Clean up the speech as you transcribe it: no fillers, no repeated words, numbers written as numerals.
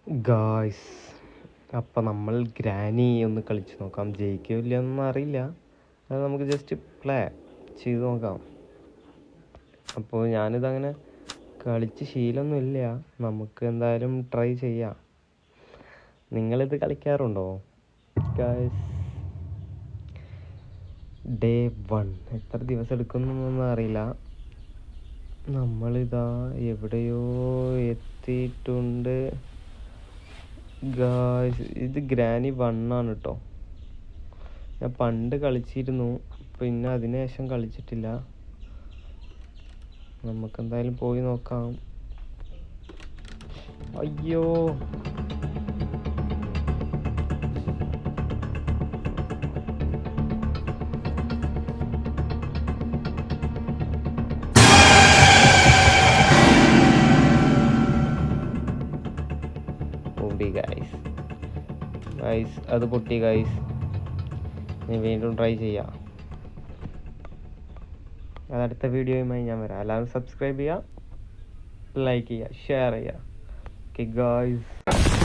Guys, അപ്പം നമ്മൾ granny ഒന്ന് കളിച്ച് നോക്കാം. ജയിക്കില്ല എന്നൊന്നും അറിയില്ല, അത് നമുക്ക് ജസ്റ്റ് പ്ലേ ചെയ്ത് നോക്കാം. അപ്പോൾ ഞാനിതങ്ങനെ കളിച്ച് ശീലമൊന്നുമില്ല, നമുക്ക് എന്തായാലും ട്രൈ ചെയ്യാം. നിങ്ങളിത് കളിക്കാറുണ്ടോ ഗായ്സ്? ഡേ 1 എത്ര ദിവസം എടുക്കുന്നൊന്നും അറിയില്ല. നമ്മളിതാ എവിടെയോ എത്തിയിട്ടുണ്ട് ഗായ്സ്. ഇത് ഗ്രാനി 1 ആണ് കേട്ടോ. ഞാൻ പണ്ട് കളിച്ചിരുന്നു, പിന്നെ അതിനുശേഷം കളിച്ചിട്ടില്ല. നമുക്കെന്തായാലും പോയി നോക്കാം. അയ്യോ, പൊട്ടി ഗായ്സ്. അത് പൊട്ടി ഗായ്സ്. ഞാൻ വീണ്ടും ട്രൈ ചെയ്യാം. അതടുത്ത വീഡിയോയുമായി ഞാൻ വരാം. എല്ലാവരും സബ്സ്ക്രൈബ് ചെയ്യുക, ലൈക്ക് ചെയ്യുക, ഷെയർ ചെയ്യുക. Okay guys.